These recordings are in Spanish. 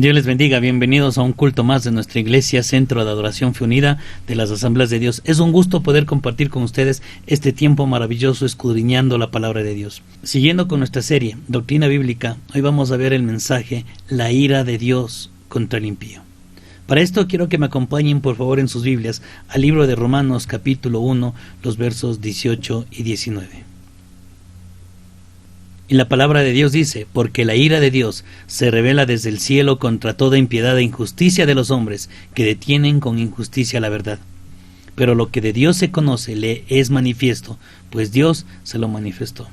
Dios les bendiga, bienvenidos a un culto más de nuestra iglesia, Centro de Adoración Fe Unida de las Asambleas de Dios. Es un gusto poder compartir con ustedes este tiempo maravilloso escudriñando la palabra de Dios. Siguiendo con nuestra serie, Doctrina Bíblica, hoy vamos a ver el mensaje, la ira de Dios contra el impío. Para esto quiero que me acompañen por favor en sus Biblias al libro de Romanos capítulo 1, los versos 18 y 19. Y la palabra de Dios dice, porque la ira de Dios se revela desde el cielo contra toda impiedad e injusticia de los hombres que detienen con injusticia la verdad. Pero lo que de Dios se conoce le es manifiesto, pues Dios se lo manifestó.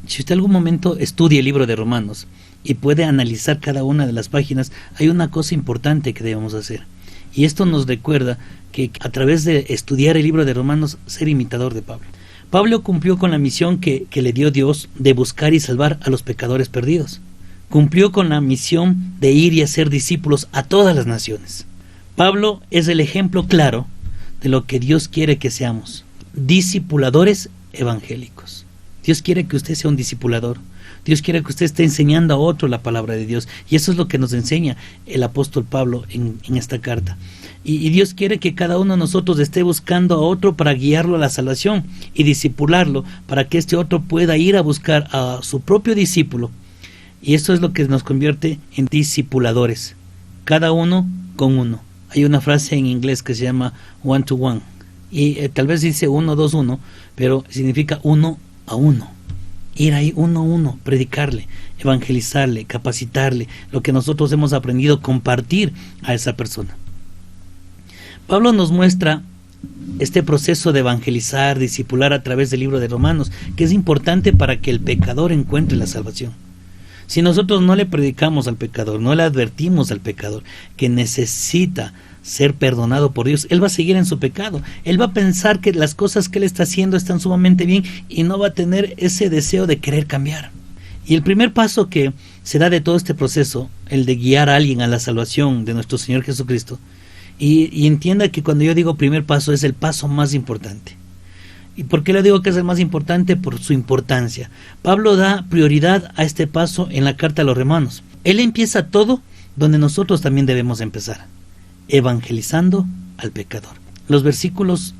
Si usted algún momento estudia el libro de Romanos y puede analizar cada una de las páginas, hay una cosa importante que debemos hacer. Y esto nos recuerda que a través de estudiar el libro de Romanos, ser imitador de Pablo. Pablo cumplió con la misión que le dio Dios de buscar y salvar a los pecadores perdidos. Cumplió con la misión de ir y hacer discípulos a todas las naciones. Pablo es el ejemplo claro de lo que Dios quiere que seamos, discipuladores evangélicos. Dios quiere que usted sea un discipulador. Dios quiere que usted esté enseñando a otro la palabra de Dios. Y eso es lo que nos enseña el apóstol Pablo en esta carta. Y Dios quiere que cada uno de nosotros esté buscando a otro para guiarlo a la salvación y discipularlo para que este otro pueda ir a buscar a su propio discípulo. Y eso es lo que nos convierte en discipuladores. Cada uno con uno. Hay una frase en inglés que se llama one to one. Y tal vez dice 1, 2, 1, pero significa uno a uno. Ir ahí uno a uno, predicarle, evangelizarle, capacitarle, lo que nosotros hemos aprendido, compartir a esa persona. Pablo nos muestra este proceso de evangelizar, discipular a través del libro de Romanos, que es importante para que el pecador encuentre la salvación. Si nosotros no le predicamos al pecador, no le advertimos al pecador que necesita ser perdonado por Dios, él va a seguir en su pecado. Él va a pensar que las cosas que él está haciendo están sumamente bien y no va a tener ese deseo de querer cambiar. Y el primer paso que se da de todo este proceso, el de guiar a alguien a la salvación de nuestro Señor Jesucristo, y entienda que cuando yo digo primer paso es el paso más importante. ¿Y por qué le digo que es el más importante? Por su importancia. Pablo da prioridad a este paso en la carta a los Romanos. Él empieza todo donde nosotros también debemos empezar, evangelizando al pecador. Los versículos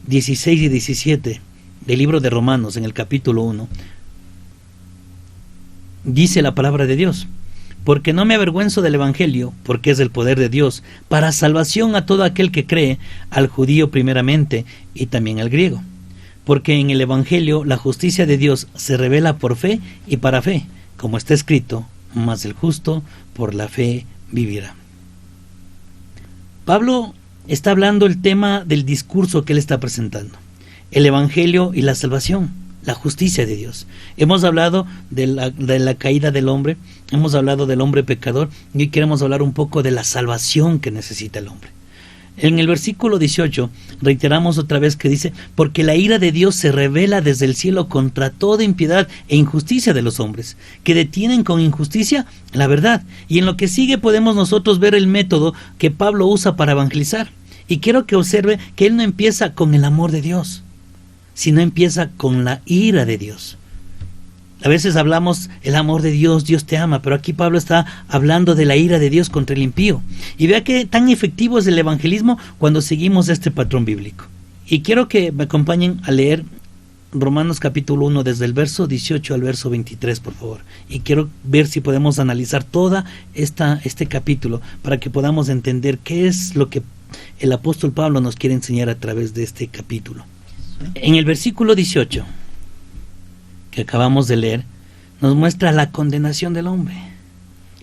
16 y 17 del libro de Romanos en el capítulo 1 dice la palabra de Dios: porque no me avergüenzo del evangelio, porque es el poder de Dios para salvación a todo aquel que cree, al judío primeramente y también al griego. Porque en el evangelio la justicia de Dios se revela por fe y para fe, como está escrito, mas el justo por la fe vivirá. Pablo está hablando el tema del discurso que él está presentando, el evangelio y la salvación, la justicia de Dios. Hemos hablado de la caída del hombre, hemos hablado del hombre pecador y hoy queremos hablar un poco de la salvación que necesita el hombre. En el versículo 18 reiteramos otra vez que dice, porque la ira de Dios se revela desde el cielo contra toda impiedad e injusticia de los hombres, que detienen con injusticia la verdad. Y en lo que sigue podemos nosotros ver el método que Pablo usa para evangelizar. Y quiero que observe que él no empieza con el amor de Dios, sino empieza con la ira de Dios. A veces hablamos el amor de Dios, Dios te ama, pero aquí Pablo está hablando de la ira de Dios contra el impío. Y vea qué tan efectivo es el evangelismo cuando seguimos este patrón bíblico. Y quiero que me acompañen a leer Romanos capítulo 1 desde el verso 18 al verso 23, por favor. Y quiero ver si podemos analizar toda este capítulo para que podamos entender qué es lo que el apóstol Pablo nos quiere enseñar a través de este capítulo. En el versículo 18 que acabamos de leer, nos muestra la condenación del hombre.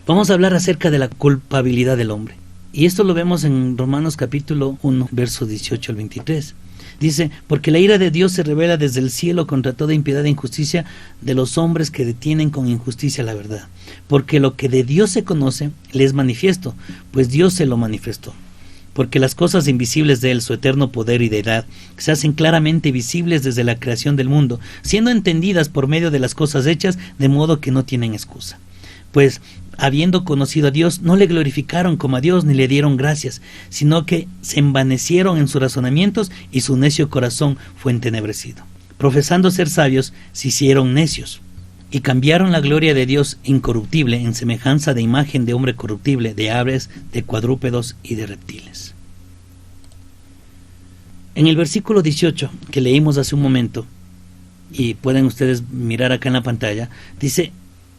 Vamos a hablar acerca de la culpabilidad del hombre. Y esto lo vemos en Romanos capítulo 1, versos 18 al 23. Dice, porque la ira de Dios se revela desde el cielo contra toda impiedad e injusticia de los hombres que detienen con injusticia la verdad. Porque lo que de Dios se conoce le es manifiesto, pues Dios se lo manifestó. Porque las cosas invisibles de Él, su eterno poder y deidad, se hacen claramente visibles desde la creación del mundo, siendo entendidas por medio de las cosas hechas, de modo que no tienen excusa. Pues, habiendo conocido a Dios, no le glorificaron como a Dios, ni le dieron gracias, sino que se envanecieron en sus razonamientos, y su necio corazón fue entenebrecido. Profesando ser sabios, se hicieron necios, y cambiaron la gloria de Dios incorruptible en semejanza de imagen de hombre corruptible, de aves, de cuadrúpedos y de reptiles. En el versículo 18 que leímos hace un momento, y pueden ustedes mirar acá en la pantalla, dice,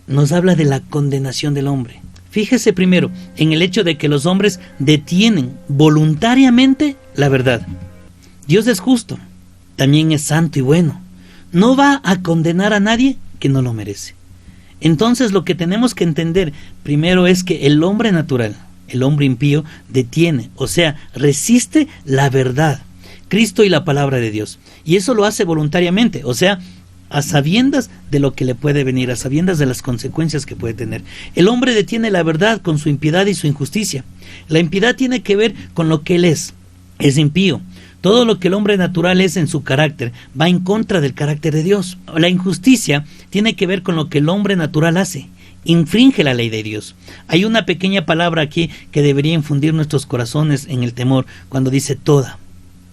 nos habla de la condenación del hombre. Fíjese primero en el hecho de que los hombres detienen voluntariamente la verdad. Dios es justo, también es santo y bueno. No va a condenar a nadie que no lo merece. Entonces lo que tenemos que entender primero es que el hombre natural, el hombre impío, detiene, o sea, resiste la verdad, Cristo y la palabra de Dios. Y eso lo hace voluntariamente, o sea, a sabiendas de lo que le puede venir, a sabiendas de las consecuencias que puede tener. El hombre detiene la verdad con su impiedad y su injusticia. La impiedad tiene que ver con lo que él es impío. Todo lo que el hombre natural es en su carácter va en contra del carácter de Dios. La injusticia tiene que ver con lo que el hombre natural hace, infringe la ley de Dios. Hay una pequeña palabra aquí que debería infundir nuestros corazones en el temor cuando dice toda.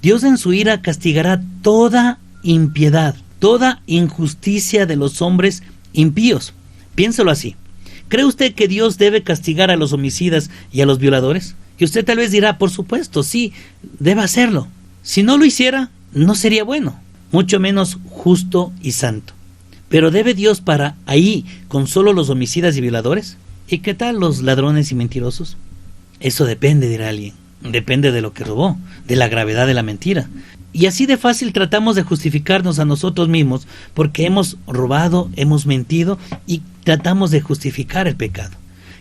Dios en su ira castigará toda impiedad, toda injusticia de los hombres impíos. Piénselo así. ¿Cree usted que Dios debe castigar a los homicidas y a los violadores? Y usted tal vez dirá, por supuesto, sí, debe hacerlo. Si no lo hiciera, no sería bueno, mucho menos justo y santo. Pero ¿debe Dios para ahí con solo los homicidas y violadores? ¿Y qué tal los ladrones y mentirosos? Eso depende, dirá alguien. Depende de lo que robó, de la gravedad de la mentira. Y así de fácil tratamos de justificarnos a nosotros mismos porque hemos robado, hemos mentido y tratamos de justificar el pecado.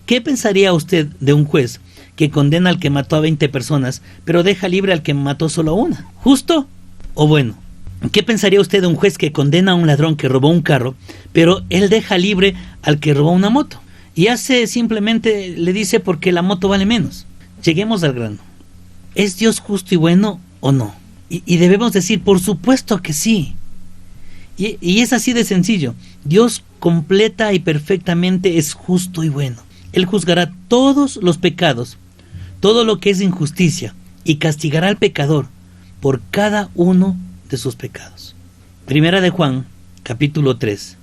¿Qué pensaría usted de un juez que condena al que mató a 20 personas, pero deja libre al que mató solo a una? ¿Justo o bueno? ¿Qué pensaría usted de un juez que condena a un ladrón que robó un carro, pero él deja libre al que robó una moto? Y simplemente le dice porque la moto vale menos. Lleguemos al grano. ¿Es Dios justo y bueno o no? Y debemos decir, por supuesto que sí. Y es así de sencillo. Dios completa y perfectamente es justo y bueno. Él juzgará todos los pecados, todo lo que es injusticia, y castigará al pecador por cada uno de sus pecados. Primera de Juan, capítulo 3,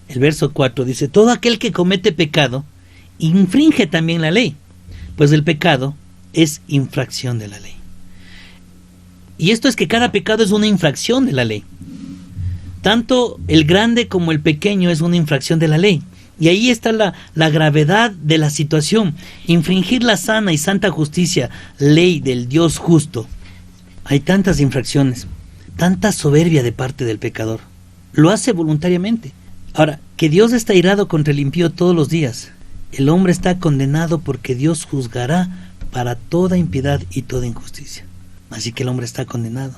el verso 4 dice, todo aquel que comete pecado, infringe también la ley, pues el pecado es infracción de la ley. Y esto es que cada pecado es una infracción de la ley. Tanto el grande como el pequeño es una infracción de la ley. Y ahí está la gravedad de la situación. Infringir la sana y santa justicia, ley del Dios justo. Hay tantas infracciones, tanta soberbia de parte del pecador. Lo hace voluntariamente. Ahora, que Dios está irado contra el impío todos los días. El hombre está condenado porque Dios juzgará para toda impiedad y toda injusticia. Así que el hombre está condenado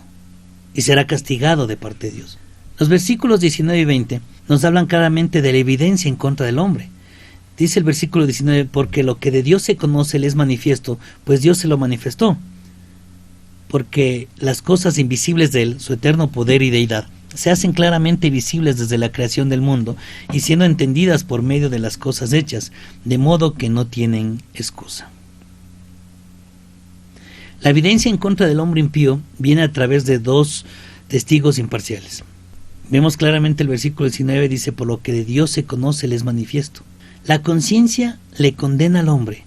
y será castigado de parte de Dios. Los versículos 19 y 20 nos hablan claramente de la evidencia en contra del hombre. Dice el versículo 19, porque lo que de Dios se conoce le es manifiesto, pues Dios se lo manifestó. Porque las cosas invisibles de Él, su eterno poder y deidad, se hacen claramente visibles desde la creación del mundo y siendo entendidas por medio de las cosas hechas, de modo que no tienen excusa. La evidencia en contra del hombre impío viene a través de dos testigos imparciales. Vemos claramente el versículo 19, dice, por lo que de Dios se conoce le es manifiesto. La conciencia le condena al hombre.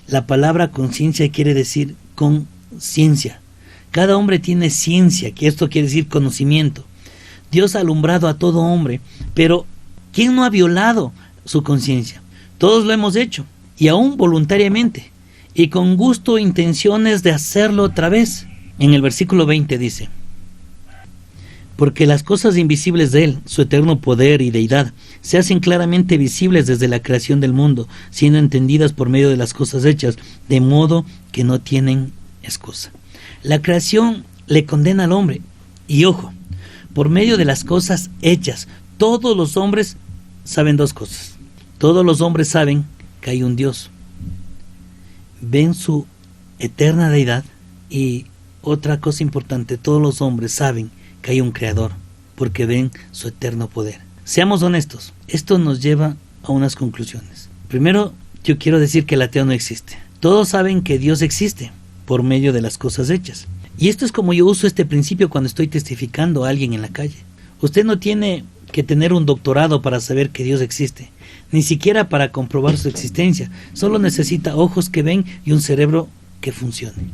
La palabra conciencia quiere decir conciencia. Cada hombre tiene ciencia, que esto quiere decir conocimiento. Dios ha alumbrado a todo hombre, pero ¿quién no ha violado su conciencia? Todos lo hemos hecho, y aún voluntariamente, y con gusto e intenciones de hacerlo otra vez. En el versículo 20 dice, porque las cosas invisibles de Él, su eterno poder y deidad, se hacen claramente visibles desde la creación del mundo, siendo entendidas por medio de las cosas hechas, de modo que no tienen excusa. La creación le condena al hombre, y ojo, por medio de las cosas hechas, todos los hombres saben dos cosas. Todos los hombres saben que hay un Dios, ven su eterna deidad, y otra cosa importante, todos los hombres saben que hay un creador, porque ven su eterno poder. Seamos honestos, esto nos lleva a unas conclusiones. Primero, yo quiero decir que el ateo no existe. Todos saben que Dios existe por medio de las cosas hechas. Y esto es como yo uso este principio cuando estoy testificando a alguien en la calle. Usted no tiene que tener un doctorado para saber que Dios existe, ni siquiera para comprobar su existencia. Solo necesita ojos que ven y un cerebro que funcione.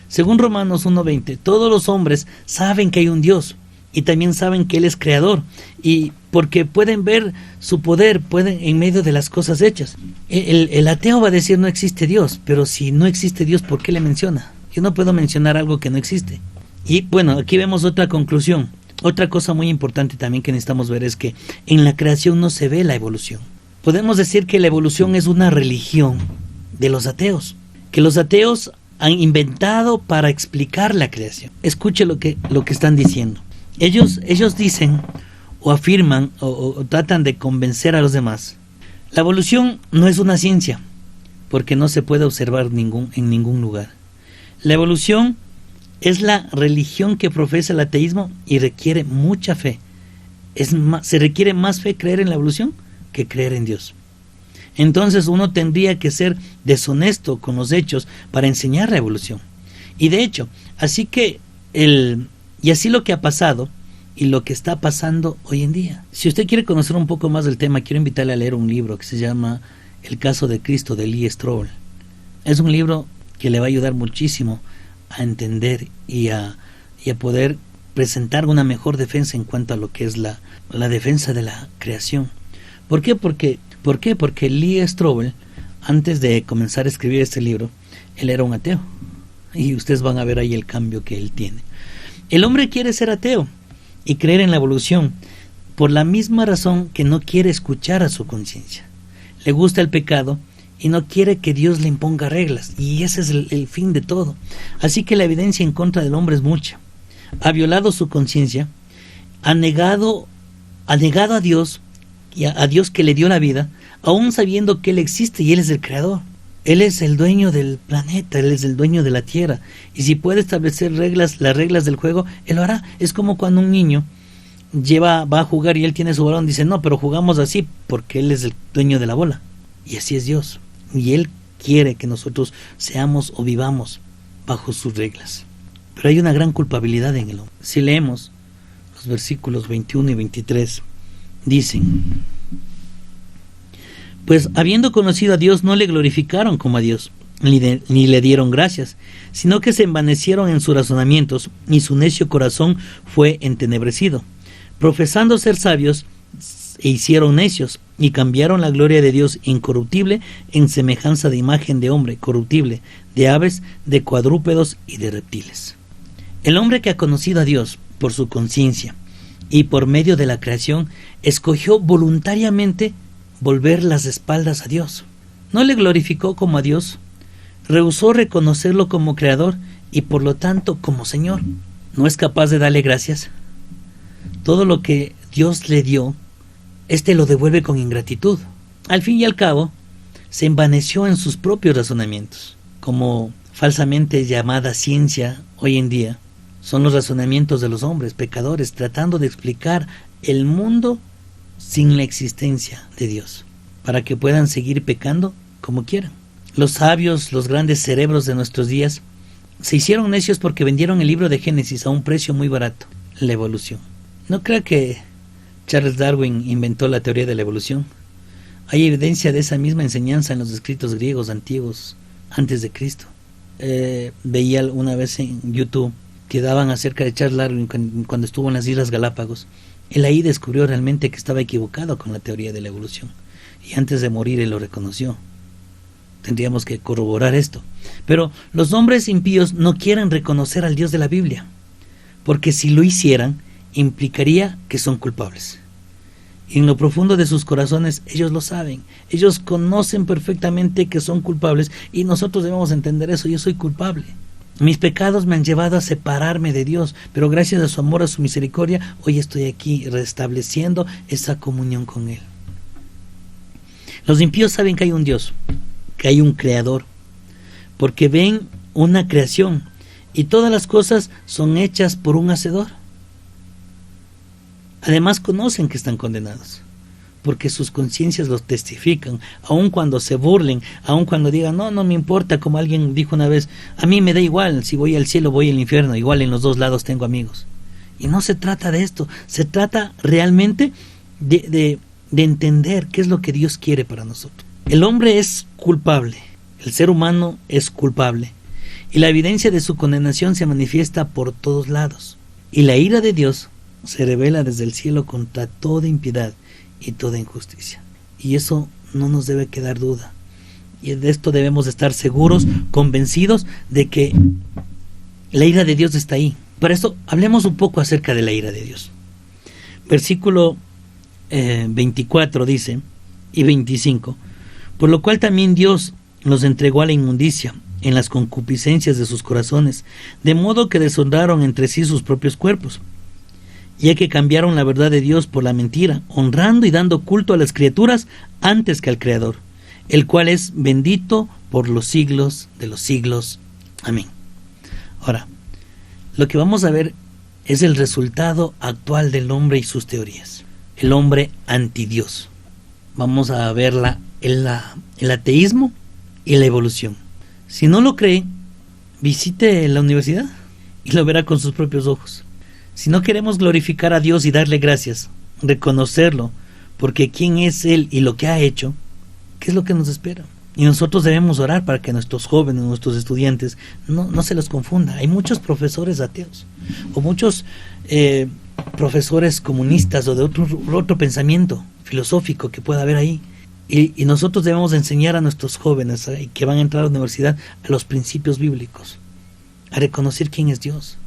Según Romanos 1:20, todos los hombres saben que hay un Dios y también saben que Él es creador, y porque pueden ver su poder en medio de las cosas hechas. El ateo va a decir no existe Dios, pero si no existe Dios, ¿por qué le menciona? Yo no puedo mencionar algo que no existe. Y bueno, aquí vemos otra conclusión. Otra cosa muy importante también que necesitamos ver es que en la creación no se ve la evolución. Podemos decir que la evolución es una religión de los ateos, que los ateos han inventado para explicar la creación. Escuche lo que están diciendo. Ellos dicen o afirman o tratan de convencer a los demás. La evolución no es una ciencia, porque no se puede observar en ningún lugar. La evolución es la religión que profesa el ateísmo y requiere mucha fe. Se requiere más fe creer en la evolución que creer en Dios. Entonces uno tendría que ser deshonesto con los hechos para enseñar la evolución. Y de hecho, así lo que ha pasado y lo que está pasando hoy en día. Si usted quiere conocer un poco más del tema, quiero invitarle a leer un libro que se llama El caso de Cristo, de Lee Strobel. Es un libro que le va a ayudar muchísimo a entender y a poder presentar una mejor defensa en cuanto a lo que es la defensa de la creación. ¿Por qué? Porque Lee Strobel, antes de comenzar a escribir este libro, él era un ateo. Y ustedes van a ver ahí el cambio que él tiene. El hombre quiere ser ateo y creer en la evolución por la misma razón que no quiere escuchar a su conciencia. Le gusta el pecado y no quiere que Dios le imponga reglas, y ese es el fin de todo. Así que la evidencia en contra del hombre es mucha. Ha violado su conciencia, ha negado a Dios, y a Dios que le dio la vida, aún sabiendo que Él existe y Él es el creador. Él es el dueño del planeta, Él es el dueño de la tierra, y si puede establecer las reglas del juego, Él lo hará. Es como cuando un niño va a jugar y él tiene su balón, dice no, pero jugamos así porque Él es el dueño de la bola, y así es Dios, y Él quiere que nosotros seamos o vivamos bajo sus reglas. Pero hay una gran culpabilidad en el hombre. Si leemos los versículos 21 y 23, dicen: pues habiendo conocido a Dios, no le glorificaron como a Dios, ni le dieron gracias, sino que se envanecieron en sus razonamientos, y su necio corazón fue entenebrecido. Profesando ser sabios, e hicieron necios, y cambiaron la gloria de Dios incorruptible en semejanza de imagen de hombre corruptible, de aves, de cuadrúpedos y de reptiles. El hombre que ha conocido a Dios por su conciencia y por medio de la creación, escogió voluntariamente volver las espaldas a Dios. No le glorificó como a Dios, rehusó reconocerlo como creador y por lo tanto como Señor. No es capaz de darle gracias. Todo lo que Dios le dio, lo devuelve con ingratitud. Al fin y al cabo, se envaneció en sus propios razonamientos, como falsamente llamada ciencia hoy en día. Son los razonamientos de los hombres pecadores tratando de explicar el mundo sin la existencia de Dios, para que puedan seguir pecando como quieran. Los sabios, los grandes cerebros de nuestros días, se hicieron necios porque vendieron el libro de Génesis a un precio muy barato, la evolución. No crea que Charles Darwin inventó la teoría de la evolución. Hay evidencia de esa misma enseñanza en los escritos griegos antiguos, antes de Cristo. Veía una vez en YouTube que daban acerca de Charles Darwin cuando estuvo en las Islas Galápagos. Él ahí descubrió realmente que estaba equivocado con la teoría de la evolución, y antes de morir él lo reconoció. Tendríamos que corroborar esto. Pero los hombres impíos no quieren reconocer al Dios de la Biblia, porque si lo hicieran, implicaría que son culpables. Y en lo profundo de sus corazones ellos lo saben, ellos conocen perfectamente que son culpables, y nosotros debemos entender eso. Yo soy culpable. Mis pecados me han llevado a separarme de Dios, pero gracias a su amor, a su misericordia, hoy estoy aquí restableciendo esa comunión con Él. Los impíos saben que hay un Dios, que hay un creador, porque ven una creación y todas las cosas son hechas por un hacedor. Además conocen que están condenados, porque sus conciencias los testifican, aun cuando se burlen, aun cuando digan, no me importa, como alguien dijo una vez, a mí me da igual, si voy al cielo, voy al infierno, igual en los dos lados tengo amigos. Y no se trata de esto, se trata realmente de entender qué es lo que Dios quiere para nosotros. El hombre es culpable, el ser humano es culpable, y la evidencia de su condenación se manifiesta por todos lados. Y la ira de Dios se revela desde el cielo contra toda impiedad y toda injusticia. Y eso no nos debe quedar duda. Y de esto debemos estar seguros, convencidos de que la ira de Dios está ahí. Por eso hablemos un poco acerca de la ira de Dios. Versículo 24 dice, y 25, por lo cual también Dios los entregó a la inmundicia en las concupiscencias de sus corazones, de modo que deshonraron entre sí sus propios cuerpos, ya que cambiaron la verdad de Dios por la mentira, honrando y dando culto a las criaturas antes que al Creador, el cual es bendito por los siglos de los siglos. Amén. Ahora, lo que vamos a ver es el resultado actual del hombre y sus teorías. El hombre antidios. Vamos a ver el ateísmo y la evolución. Si no lo cree, visite la universidad y lo verá con sus propios ojos. Si no queremos glorificar a Dios y darle gracias, reconocerlo, porque quién es Él y lo que ha hecho, ¿qué es lo que nos espera? Y nosotros debemos orar para que nuestros jóvenes, nuestros estudiantes, no se los confunda. Hay muchos profesores ateos, o muchos profesores comunistas, o de otro pensamiento filosófico que pueda haber ahí. Y nosotros debemos enseñar a nuestros jóvenes que van a entrar a la universidad a los principios bíblicos, a reconocer quién es Dios.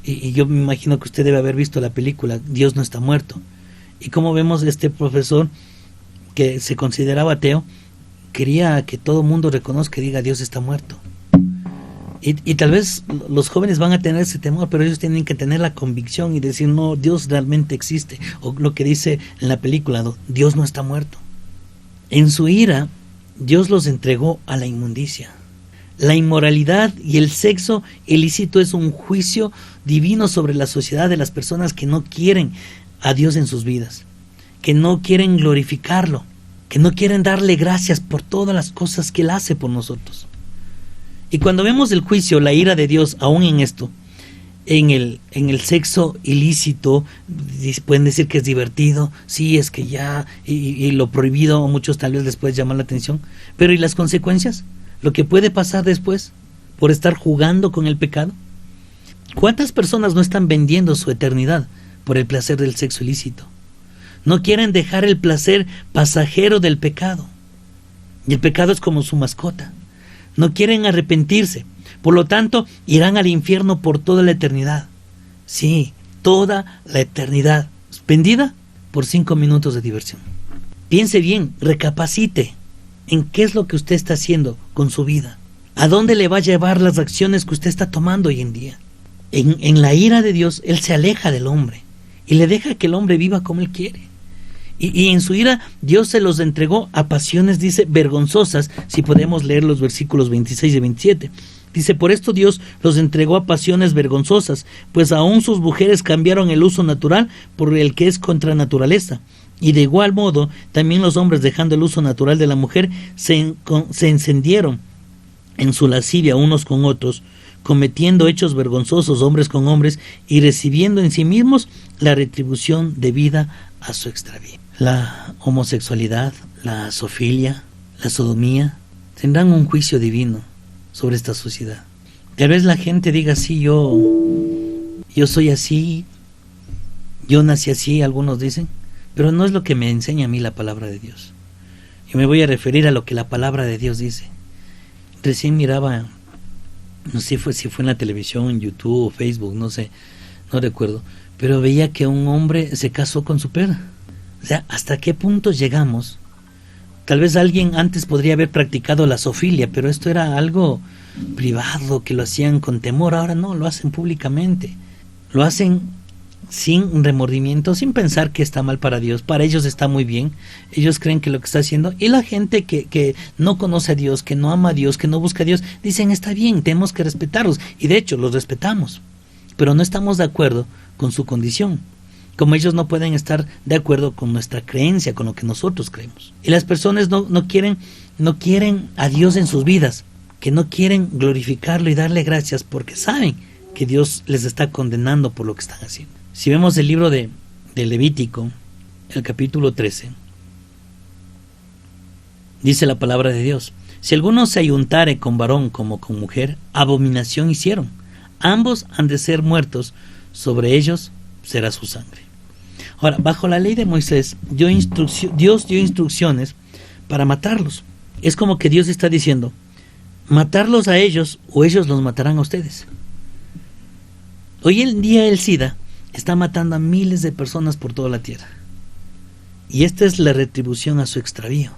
Y yo me imagino que usted debe haber visto la película Dios no está muerto. Y como vemos, este profesor que se consideraba ateo quería que todo el mundo reconozca y diga Dios está muerto. Y tal vez los jóvenes van a tener ese temor, pero ellos tienen que tener la convicción y decir, no, Dios realmente existe. O lo que dice en la película, Dios no está muerto. En su ira, Dios los entregó a la inmundicia. La inmoralidad y el sexo ilícito es un juicio divino sobre la sociedad de las personas que no quieren a Dios en sus vidas, que no quieren glorificarlo, que no quieren darle gracias por todas las cosas que Él hace por nosotros. Y cuando vemos el juicio, la ira de Dios, aún en esto, en el sexo ilícito, pueden decir que es divertido, sí, es que ya, y lo prohibido, a muchos tal vez les puede llamar la atención, pero ¿y las consecuencias? Lo que puede pasar después, por estar jugando con el pecado. ¿Cuántas personas no están vendiendo su eternidad por el placer del sexo ilícito? No quieren dejar el placer pasajero del pecado, y el pecado es como su mascota. No quieren arrepentirse, por lo tanto, irán al infierno por toda la eternidad. Sí, toda la eternidad, vendida por 5 minutos de diversión. Piense bien, recapacite en qué es lo que usted está haciendo con su vida. ¿A dónde le va a llevar las acciones que usted está tomando hoy en día? En la ira de Dios, Él se aleja del hombre y le deja que el hombre viva como Él quiere. Y en su ira, Dios se los entregó a pasiones, dice, vergonzosas, si podemos leer los versículos 26 y 27. Dice, por esto Dios los entregó a pasiones vergonzosas, pues aún sus mujeres cambiaron el uso natural por el que es contra naturaleza. Y de igual modo, también los hombres, dejando el uso natural de la mujer, se encendieron en su lascivia unos con otros, cometiendo hechos vergonzosos hombres con hombres y recibiendo en sí mismos la retribución debida a su extravío. La homosexualidad, la zoofilia, la sodomía tendrán un juicio divino sobre esta sociedad. Tal vez la gente diga, sí, yo soy así, yo nací así, algunos dicen, pero no es lo que me enseña a mí la palabra de Dios. Yo me voy a referir a lo que la palabra de Dios dice. Recién miraba, no sé si fue en la televisión, en YouTube o Facebook, no sé, no recuerdo, pero veía que un hombre se casó con su perra. O sea, ¿hasta qué punto llegamos? Tal vez alguien antes podría haber practicado la zoofilia, pero esto era algo privado, que lo hacían con temor. Ahora no, lo hacen públicamente. Lo hacen sin remordimiento, sin pensar que está mal para Dios. Para ellos está muy bien. Ellos creen que lo que está haciendo. Y la gente que no conoce a Dios, que no ama a Dios, que no busca a Dios, dicen, está bien, tenemos que respetarlos. Y de hecho, los respetamos. Pero no estamos de acuerdo con su condición. Como ellos no pueden estar de acuerdo con nuestra creencia, con lo que nosotros creemos. Y las personas no quieren a Dios en sus vidas, que no quieren glorificarlo y darle gracias porque saben que Dios les está condenando por lo que están haciendo. Si vemos el libro de Levítico, el capítulo 13. Dice la palabra de Dios: si alguno se ayuntare con varón como con mujer, abominación hicieron. Ambos han de ser muertos, sobre ellos será su sangre. Ahora, bajo la ley de Moisés, Dios dio instrucciones para matarlos. Es como que Dios está diciendo: matarlos a ellos o ellos los matarán a ustedes. Hoy en día el SIDA está matando a miles de personas por toda la tierra. Y esta es la retribución a su extravío.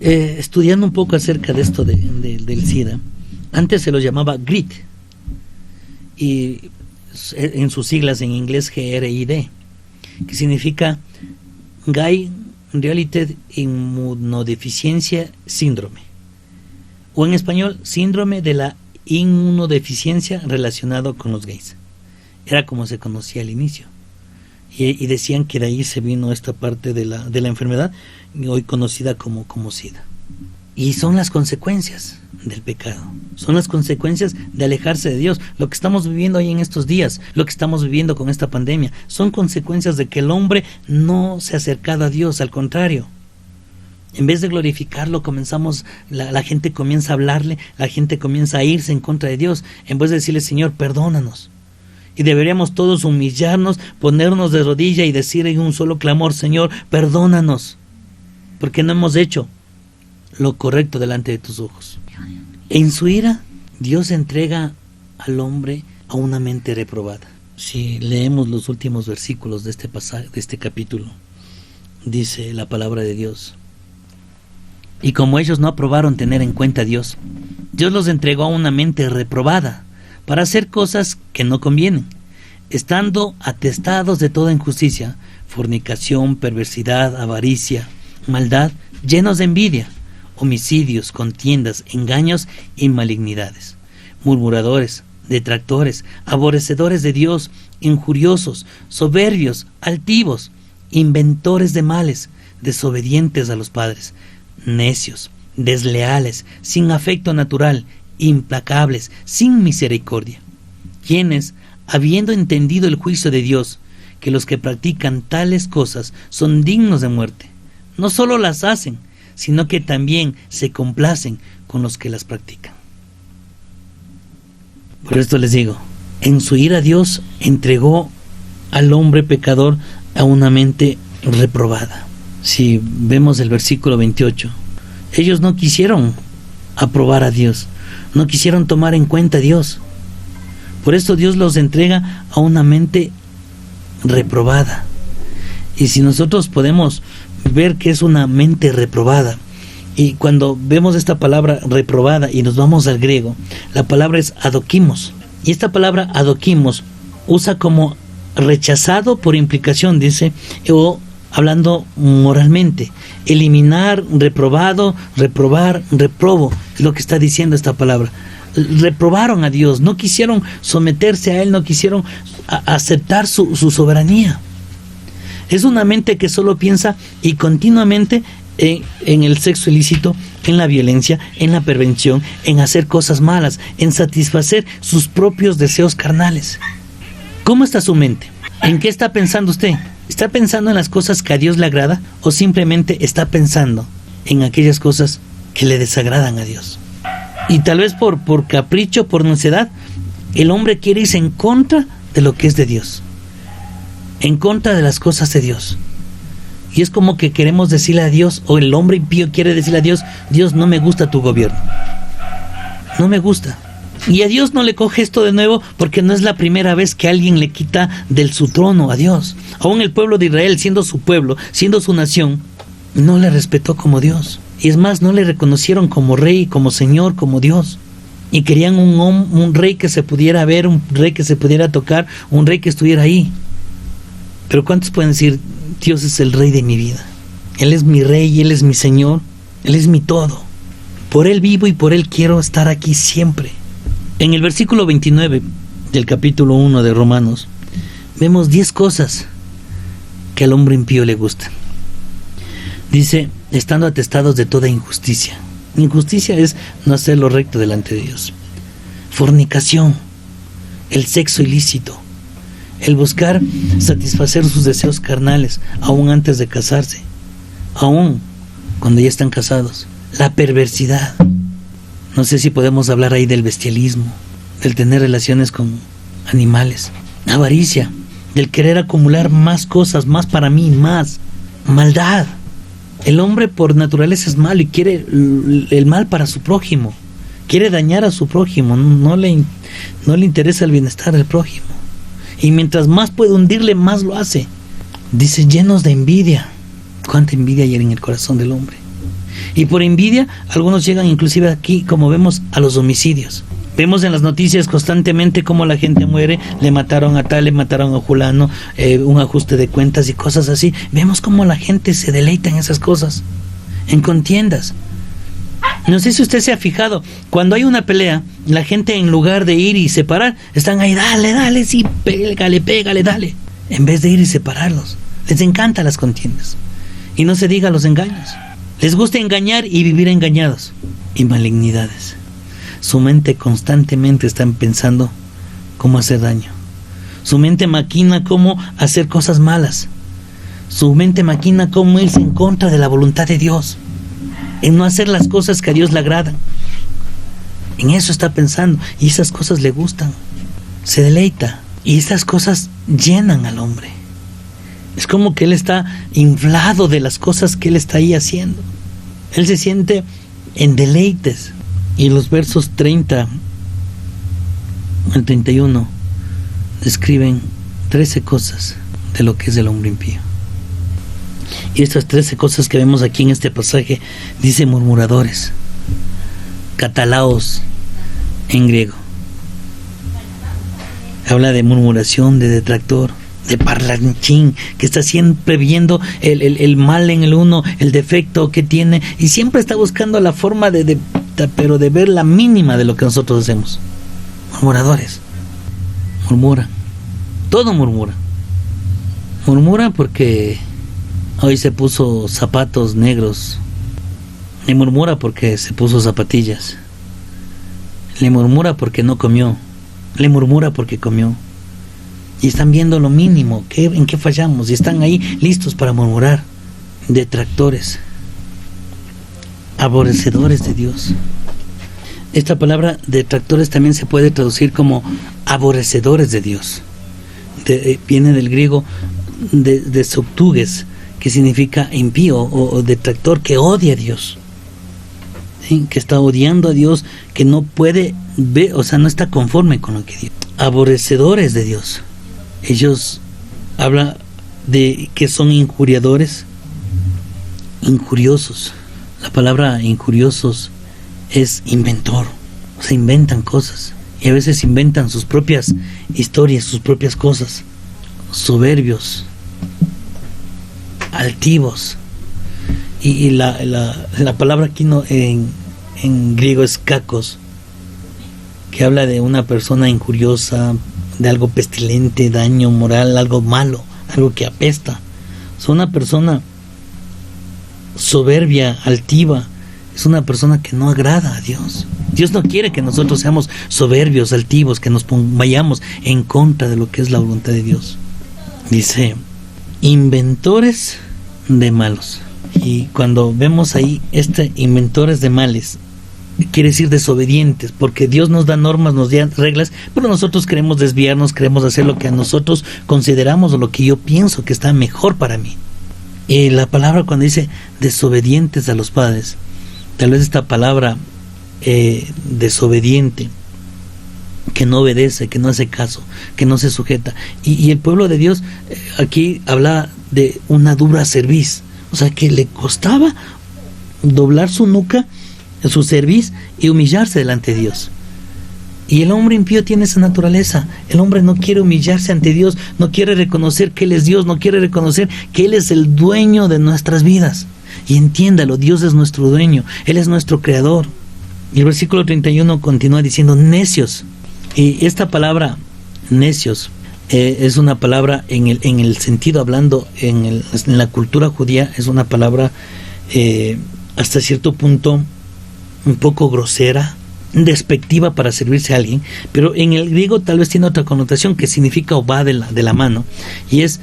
Estudiando un poco acerca de esto del SIDA, antes se lo llamaba GRID, y en sus siglas en inglés GRID, que significa Gay Related Inmunodeficiencia Síndrome, o en español, síndrome de la inmunodeficiencia relacionado con los gays. Era como se conocía al inicio, y decían que de ahí se vino esta parte de la enfermedad, hoy conocida como SIDA. Y son las consecuencias del pecado, son las consecuencias de alejarse de Dios. Lo que estamos viviendo hoy en estos días, lo que estamos viviendo con esta pandemia, son consecuencias de que el hombre no se ha acercado a Dios. Al contrario, en vez de glorificarlo, la gente comienza a hablarle, la gente comienza a irse en contra de Dios, en vez de decirle: Señor, perdónanos. Y deberíamos todos humillarnos, ponernos de rodilla y decir en un solo clamor: Señor, perdónanos, porque no hemos hecho lo correcto delante de tus ojos. En su ira, Dios entrega al hombre a una mente reprobada. Si leemos los últimos versículos de este pasaje, de este capítulo, dice la palabra de Dios: y como ellos no aprobaron tener en cuenta a Dios, Dios los entregó a una mente reprobada para hacer cosas que no convienen, estando atestados de toda injusticia, fornicación, perversidad, avaricia, maldad, llenos de envidia, homicidios, contiendas, engaños y malignidades, murmuradores, detractores, aborrecedores de Dios, injuriosos, soberbios, altivos, inventores de males, desobedientes a los padres, necios, desleales, sin afecto natural, implacables, sin misericordia, quienes, habiendo entendido el juicio de Dios, que los que practican tales cosas son dignos de muerte, no solo las hacen, sino que también se complacen con los que las practican. Por esto les digo, en su ira Dios entregó al hombre pecador a una mente reprobada. Si vemos el versículo 28, ellos no quisieron aprobar a Dios, no quisieron tomar en cuenta a Dios. Por esto Dios los entrega a una mente reprobada. Y si nosotros podemos ver que es una mente reprobada, y cuando vemos esta palabra reprobada y nos vamos al griego, la palabra es adokimos, y esta palabra adokimos usa como rechazado por implicación, dice, o hablando moralmente, eliminar, reprobado, reprobar, reprobo, es lo que está diciendo esta palabra. Reprobaron a Dios, no quisieron someterse a Él, no quisieron aceptar su soberanía. Es una mente que solo piensa y continuamente en el sexo ilícito, en la violencia, en la perversión, en hacer cosas malas, en satisfacer sus propios deseos carnales. ¿Cómo está su mente? ¿En qué está pensando usted? ¿Está pensando en las cosas que a Dios le agrada o simplemente está pensando en aquellas cosas que le desagradan a Dios? Y tal vez por capricho, por necedad, el hombre quiere irse en contra de lo que es de Dios, en contra de las cosas de Dios. Y es como que queremos decirle a Dios, o el hombre impío quiere decirle a Dios: Dios, no me gusta tu gobierno, no me gusta. Y a Dios no le coge esto de nuevo, porque no es la primera vez que alguien le quita del su trono a Dios. Aún el pueblo de Israel, siendo su pueblo, siendo su nación, no le respetó como Dios. Y es más, no le reconocieron como rey, como señor, como Dios. Y querían un rey que se pudiera ver, un rey que se pudiera tocar, un rey que estuviera ahí. Pero ¿cuántos pueden decir: Dios es el rey de mi vida? Él es mi rey, Él es mi Señor, Él es mi todo. Por Él vivo y por Él quiero estar aquí siempre. En el versículo 29 del capítulo 1 de Romanos, vemos 10 cosas que al hombre impío le gustan. Dice: estando atestados de toda injusticia. Injusticia es no hacer lo recto delante de Dios. Fornicación, el sexo ilícito, el buscar satisfacer sus deseos carnales, aún antes de casarse, aún cuando ya están casados. La perversidad. No sé si podemos hablar ahí del bestialismo, del tener relaciones con animales. Avaricia, del querer acumular más cosas, más para mí, más. Maldad. El hombre por naturaleza es malo y quiere el mal para su prójimo. Quiere dañar a su prójimo, no le interesa el bienestar del prójimo. Y mientras más puede hundirle, más lo hace. Dice, llenos de envidia. ¿Cuánta envidia hay en el corazón del hombre? Y por envidia, algunos llegan inclusive aquí, como vemos, a los homicidios. Vemos en las noticias constantemente cómo la gente muere, le mataron a tal, le mataron a fulano, un ajuste de cuentas y cosas así. Vemos cómo la gente se deleita en esas cosas, en contiendas. No sé si usted se ha fijado, cuando hay una pelea, la gente en lugar de ir y separar, están ahí, dale, sí, pégale, dale. En vez de ir y separarlos, les encantan las contiendas. Y no se diga los engaños. Les gusta engañar y vivir engañados. Y malignidades. Su mente constantemente está pensando cómo hacer daño. Su mente maquina cómo hacer cosas malas. Su mente maquina cómo irse en contra de la voluntad de Dios. En no hacer las cosas que a Dios le agradan. En eso está pensando. Y esas cosas le gustan. Se deleita. Y esas cosas llenan al hombre. Es como que él está inflado de las cosas que él está ahí haciendo. Él se siente en deleites. Y los versos 30 al 31 describen 13 cosas de lo que es el hombre impío. Y estas 13 cosas que vemos aquí en este pasaje dice murmuradores, catalaos en griego. Habla de murmuración, de detractor, de parlanchín, que está siempre viendo el mal en el uno, el defecto que tiene, y siempre está buscando la forma pero de ver la mínima de lo que nosotros hacemos. Murmuradores. Murmuran. Todo murmura. Murmura porque hoy se puso zapatos negros. Le murmura porque se puso zapatillas. Le murmura porque no comió. Le murmura porque comió. Y están viendo lo mínimo, en qué fallamos, y están ahí listos para murmurar. Detractores. Aborrecedores de Dios. Esta palabra detractores también se puede traducir como aborrecedores de Dios. Viene del griego de subtuges, que significa impío o detractor, que odia a Dios. ¿Sí? Que está odiando a Dios, que no puede ver, o sea, no está conforme con lo que Dios. Aborrecedores de Dios. Ellos hablan de que son injuriadores, injuriosos. La palabra injuriosos es inventor, o sea, inventan cosas, y a veces inventan sus propias historias, sus propias cosas. Soberbios, altivos, y la palabra aquí no, en griego es kakos, que habla de una persona injuriosa, de algo pestilente, daño moral, algo malo, algo que apesta. Es una persona soberbia, altiva, es una persona que no agrada a Dios. Dios no quiere que nosotros seamos soberbios, altivos, que nos vayamos en contra de lo que es la voluntad de Dios. Dice, inventores de malos. Y cuando vemos ahí inventores de males, quiere decir desobedientes, porque Dios nos da normas, nos da reglas, pero nosotros queremos desviarnos, queremos hacer lo que a nosotros consideramos o lo que yo pienso que está mejor para mí. Y la palabra cuando dice desobedientes a los padres, tal vez esta palabra desobediente, que no obedece, que no hace caso, que no se sujeta, y el pueblo de Dios aquí habla de una dura cerviz, o sea que le costaba doblar su nuca, su cerviz, y humillarse delante de Dios. Y el hombre impío tiene esa naturaleza. El hombre no quiere humillarse ante Dios, no quiere reconocer que Él es Dios, no quiere reconocer que Él es el dueño de nuestras vidas. Y entiéndalo, Dios es nuestro dueño, Él es nuestro creador. Y el versículo 31 continúa diciendo necios. Y esta palabra necios es una palabra en el sentido, hablando en la cultura judía, es una palabra hasta cierto punto un poco grosera, despectiva para servirse a alguien, pero en el griego tal vez tiene otra connotación que significa o va de la mano, y es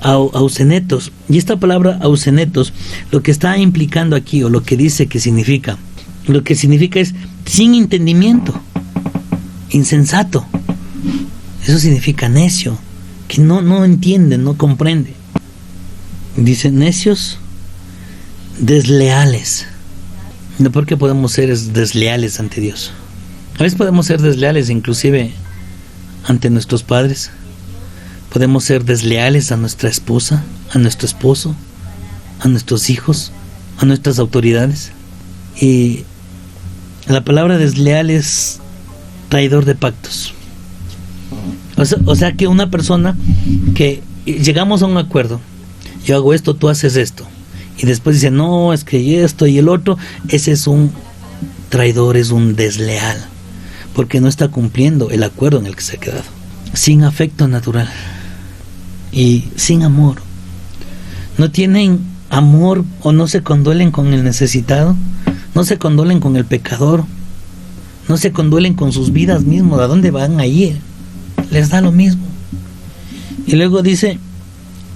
ausenetos. Y esta palabra ausenetos, lo que está implicando aquí, o lo que dice que significa, lo que significa es sin entendimiento, insensato. Eso significa necio, que no entiende, no comprende. Dice necios, desleales. No, porque podemos ser desleales ante Dios. A veces podemos ser desleales inclusive ante nuestros padres. Podemos ser desleales a nuestra esposa, a nuestro esposo, a nuestros hijos, a nuestras autoridades. Y la palabra desleal es traidor de pactos. O sea que una persona que llegamos a un acuerdo, yo hago esto, tú haces esto, y después dice, no, es que esto y el otro, ese es un traidor, es un desleal, porque no está cumpliendo el acuerdo en el que se ha quedado. Sin afecto natural y sin amor. No tienen amor o no se conduelen con el necesitado, no se conduelen con el pecador, no se conduelen con sus vidas mismos. ¿A dónde van a ir? Les da lo mismo. Y luego dice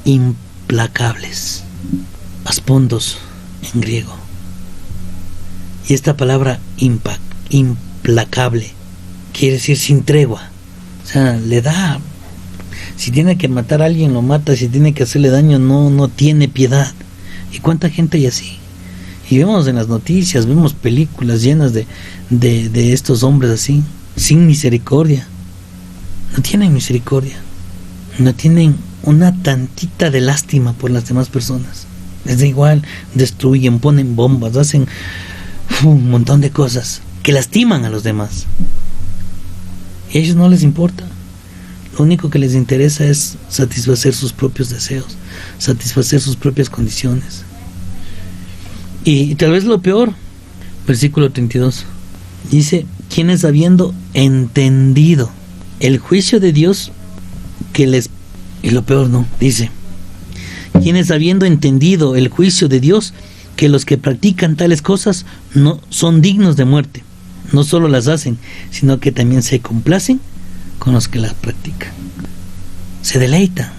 implacables, aspondos en griego. Y esta palabra implacable quiere decir sin tregua. O sea, le da, si tiene que matar a alguien lo mata, si tiene que hacerle daño no tiene piedad. ¿Y cuánta gente hay así? Y vemos en las noticias, vemos películas llenas de estos hombres así, sin misericordia. No tienen misericordia, no tienen una tantita de lástima por las demás personas. Les da igual, destruyen, ponen bombas, hacen un montón de cosas que lastiman a los demás. Y a ellos no les importa. Lo único que les interesa es satisfacer sus propios deseos, satisfacer sus propias condiciones. Y tal vez lo peor, versículo 32, dice, quienes habiendo entendido el juicio de Dios que les... Y lo peor no, dice, quienes habiendo entendido el juicio de Dios que los que practican tales cosas no son dignos de muerte, no solo las hacen, sino que también se complacen con los que las practican. Se deleitan.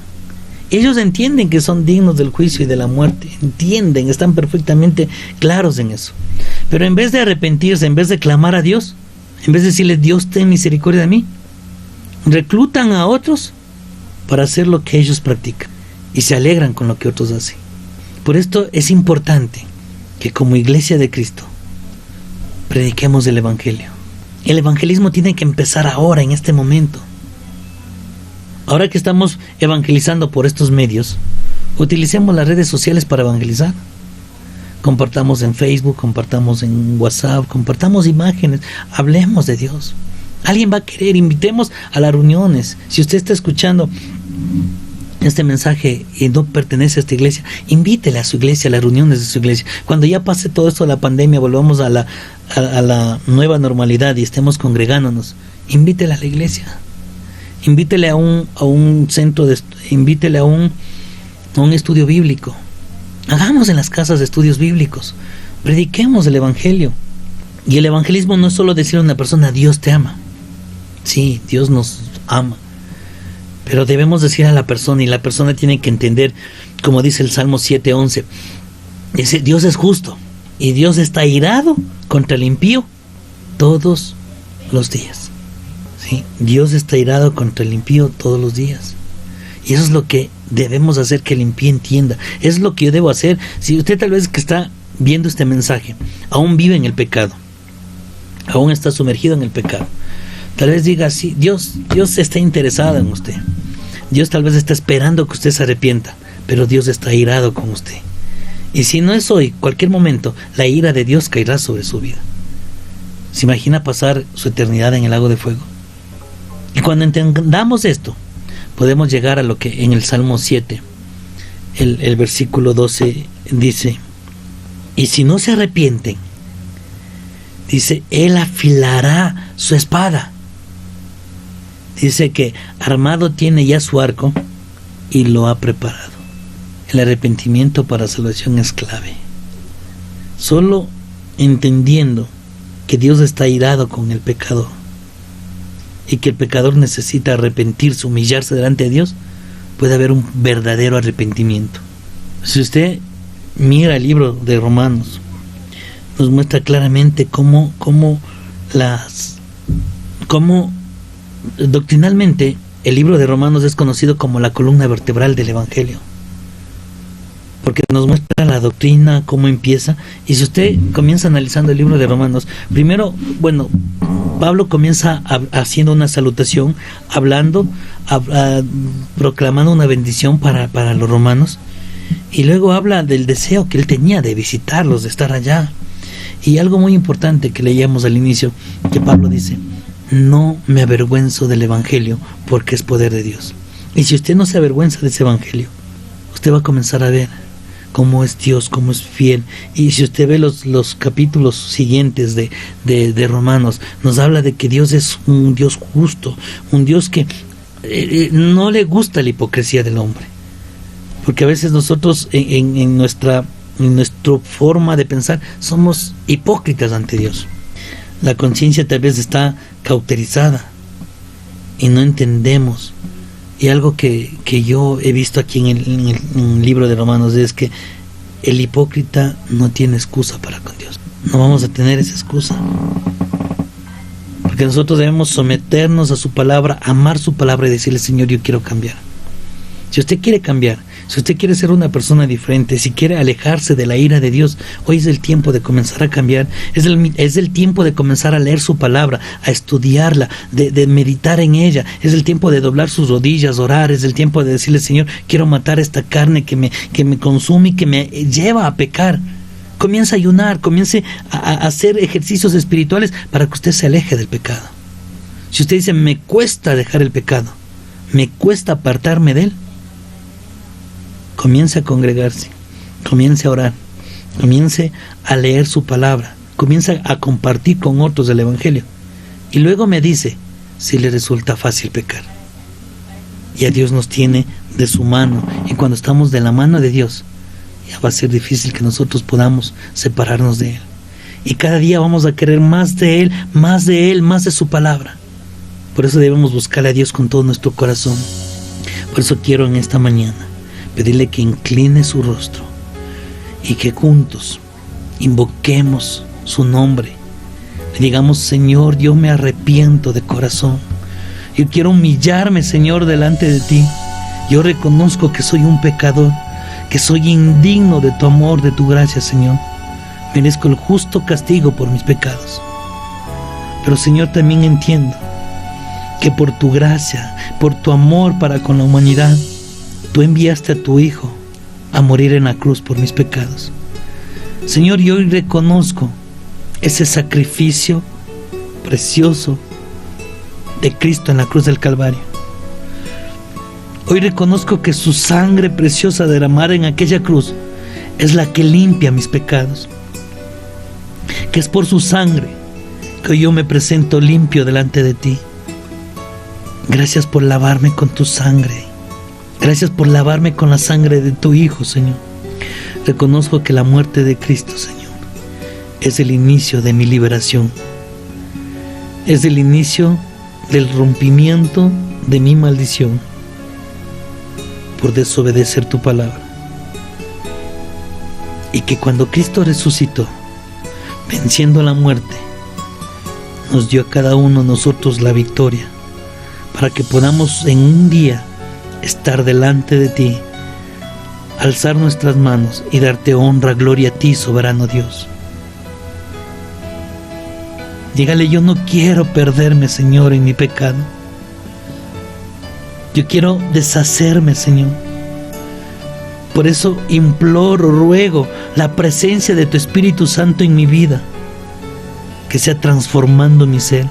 Ellos entienden que son dignos del juicio y de la muerte. Entienden, están perfectamente claros en eso. Pero en vez de arrepentirse, en vez de clamar a Dios, en vez de decirle, Dios, ten misericordia de mí, reclutan a otros para hacer lo que ellos practican y se alegran con lo que otros hacen. Por esto es importante que como Iglesia de Cristo prediquemos el Evangelio. El evangelismo tiene que empezar ahora, en este momento. Ahora que estamos evangelizando por estos medios, utilicemos las redes sociales para evangelizar. Compartamos en Facebook, compartamos en WhatsApp, compartamos imágenes, hablemos de Dios. Alguien va a querer, invitemos a las reuniones. Si usted está escuchando este mensaje y no pertenece a esta iglesia, invítele a su iglesia, a las reuniones de su iglesia. Cuando ya pase todo esto de la pandemia, volvamos a la nueva normalidad y estemos congregándonos, invítele a la iglesia, invítele a un centro invítele a un estudio bíblico. Hagamos en las casas de estudios bíblicos, prediquemos el evangelio. Y el evangelismo no es solo decir a una persona, Dios te ama. Sí, Dios nos ama, pero debemos decir a la persona, y la persona tiene que entender, como dice el Salmo 7:11, dice, Dios es justo y Dios está airado contra el impío todos los días. ¿Sí? Dios está airado contra el impío todos los días. Y eso es lo que debemos hacer, que el impío entienda. Es lo que yo debo hacer. Si usted tal vez que está viendo este mensaje aún vive en el pecado, aún está sumergido en el pecado, tal vez diga, sí, Dios está interesado en usted. Dios tal vez está esperando que usted se arrepienta, pero Dios está airado con usted. Y si no es hoy, cualquier momento, la ira de Dios caerá sobre su vida. ¿Se imagina pasar su eternidad en el lago de fuego? Y cuando entendamos esto, podemos llegar a lo que en el Salmo 7, el versículo 12 dice, y si no se arrepienten, dice, Él afilará su espada. Dice que armado tiene ya su arco y lo ha preparado. El arrepentimiento para salvación es clave. Solo entendiendo que Dios está airado con el pecador y que el pecador necesita arrepentirse, humillarse delante de Dios, puede haber un verdadero arrepentimiento. Si usted mira el libro de Romanos, nos muestra claramente cómo doctrinalmente el libro de Romanos es conocido como la columna vertebral del Evangelio, porque nos muestra la doctrina, cómo empieza. Y si usted comienza analizando el libro de Romanos, primero, Pablo comienza haciendo una salutación, hablando, proclamando una bendición para los romanos, y luego habla del deseo que él tenía de visitarlos, de estar allá. Y algo muy importante que leíamos al inicio, que Pablo dice: no me avergüenzo del Evangelio, porque es poder de Dios. Y si usted no se avergüenza de ese Evangelio, usted va a comenzar a ver cómo es Dios, cómo es fiel. Y si usted ve los capítulos siguientes de Romanos, nos habla de que Dios es un Dios justo, un Dios que no le gusta la hipocresía del hombre. Porque a veces nosotros en nuestra forma de pensar somos hipócritas ante Dios. La conciencia tal vez está cauterizada y no entendemos. Y algo que yo he visto aquí en el libro de Romanos es que el hipócrita no tiene excusa para con Dios. No vamos a tener esa excusa, porque nosotros debemos someternos a su palabra, amar su palabra y decirle: Señor, yo quiero cambiar. Si usted quiere cambiar, si usted quiere ser una persona diferente, si quiere alejarse de la ira de Dios, hoy es el tiempo de comenzar a cambiar. Es el tiempo de comenzar a leer su palabra, a estudiarla, de meditar en ella. Es el tiempo de doblar sus rodillas, orar. Es el tiempo de decirle: Señor, quiero matar esta carne que me consume y que me lleva a pecar. Comience a ayunar, comience a hacer ejercicios espirituales para que usted se aleje del pecado. Si usted dice: me cuesta dejar el pecado, me cuesta apartarme de él, comience a congregarse, comience a orar, comience a leer su palabra, comience a compartir con otros el Evangelio. Y luego me dice si le resulta fácil pecar. Y a Dios nos tiene de su mano. Y cuando estamos de la mano de Dios, ya va a ser difícil que nosotros podamos separarnos de Él. Y cada día vamos a querer más de Él, más de Él, más de su palabra. Por eso debemos buscarle a Dios con todo nuestro corazón. Por eso quiero en esta mañana pedirle que incline su rostro y que juntos invoquemos su nombre. Le digamos: Señor, yo me arrepiento de corazón. Yo quiero humillarme, Señor, delante de ti. Yo reconozco que soy un pecador, que soy indigno de tu amor, de tu gracia, Señor. Merezco el justo castigo por mis pecados. Pero, Señor, también entiendo que por tu gracia, por tu amor para con la humanidad, tú enviaste a tu Hijo a morir en la cruz por mis pecados. Señor, yo hoy reconozco ese sacrificio precioso de Cristo en la cruz del Calvario. Hoy reconozco que su sangre preciosa derramada en aquella cruz es la que limpia mis pecados. Que es por su sangre que hoy yo me presento limpio delante de ti. Gracias por lavarme con tu sangre. Gracias por lavarme con la sangre de tu Hijo, Señor. Reconozco que la muerte de Cristo, Señor, es el inicio de mi liberación. Es el inicio del rompimiento de mi maldición por desobedecer tu palabra. Y que cuando Cristo resucitó, venciendo la muerte, nos dio a cada uno de nosotros la victoria, para que podamos en un día estar delante de ti, alzar nuestras manos y darte honra, gloria a ti, soberano Dios. Dígale: yo no quiero perderme, Señor, en mi pecado. Yo quiero deshacerme, Señor. Por eso imploro, ruego la presencia de tu Espíritu Santo en mi vida, que sea transformando mi ser,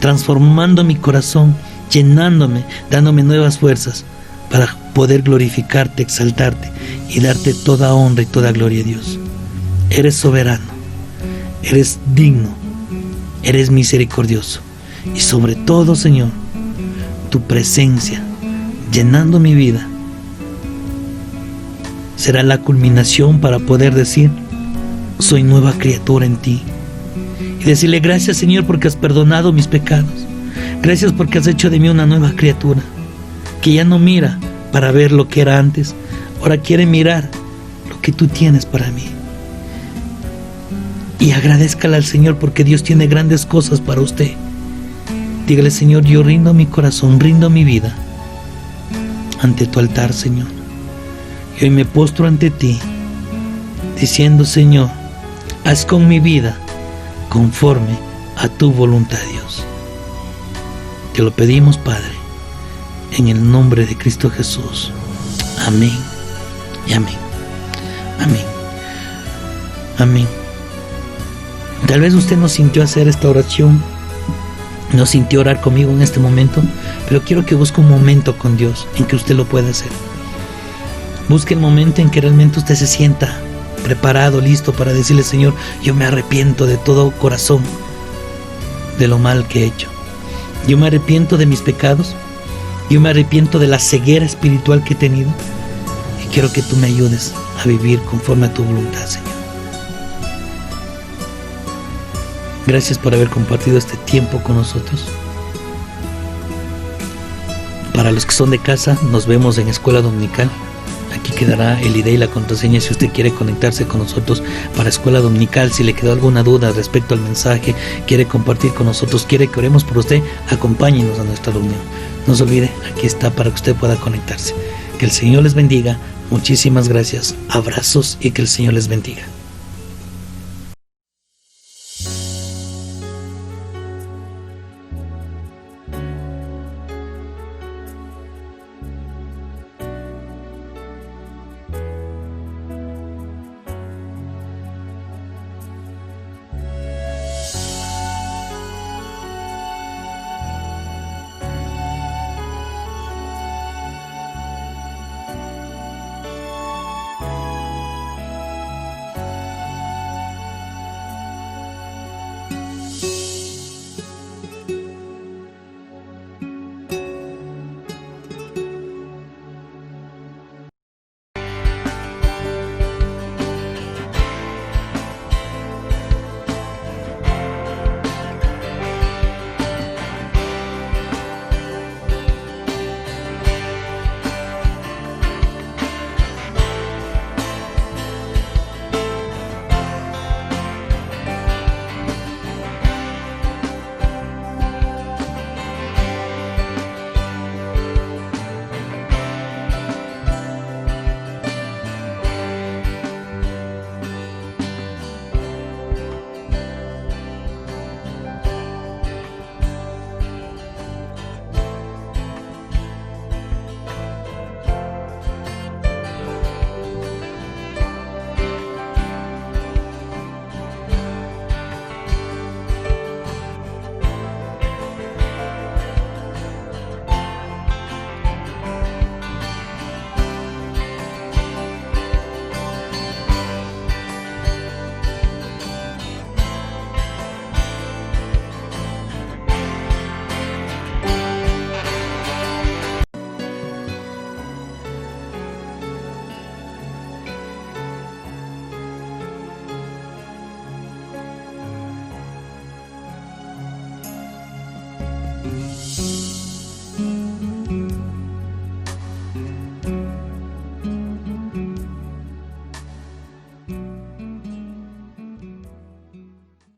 transformando mi corazón, llenándome, dándome nuevas fuerzas para poder glorificarte, exaltarte y darte toda honra y toda gloria, Dios. Eres soberano, eres digno, eres misericordioso. Y sobre todo, Señor, tu presencia llenando mi vida será la culminación para poder decir: soy nueva criatura en ti. y decirle: gracias, Señor, porque has perdonado mis pecados. Gracias porque has hecho de mí una nueva criatura, que ya no mira para ver lo que era antes, ahora quiere mirar lo que tú tienes para mí. Y agradézcale al Señor porque Dios tiene grandes cosas para usted. Dígale: Señor, yo rindo mi corazón, rindo mi vida ante tu altar, Señor. Y hoy me postro ante ti, diciendo: Señor, haz con mi vida conforme a tu voluntad, Dios. Te lo pedimos, Padre, en el nombre de Cristo Jesús. Amén y amén. Amén. Amén. Tal vez usted no sintió hacer esta oración, no sintió orar conmigo en este momento, pero quiero que busque un momento con Dios en que usted lo pueda hacer. Busque el momento en que realmente usted se sienta preparado, listo para decirle: Señor, yo me arrepiento de todo corazón de lo mal que he hecho. Yo me arrepiento de mis pecados. Yo me arrepiento de la ceguera espiritual que he tenido. Y quiero que tú me ayudes a vivir conforme a tu voluntad, Señor. Gracias por haber compartido este tiempo con nosotros. Para los que son de casa, nos vemos en Escuela Dominical. Aquí quedará el ID y la contraseña si usted quiere conectarse con nosotros para Escuela Dominical. Si le quedó alguna duda respecto al mensaje, quiere compartir con nosotros, quiere que oremos por usted, acompáñenos a nuestra reunión. No se olvide, aquí está para que usted pueda conectarse. Que el Señor les bendiga. Muchísimas gracias. Abrazos y que el Señor les bendiga.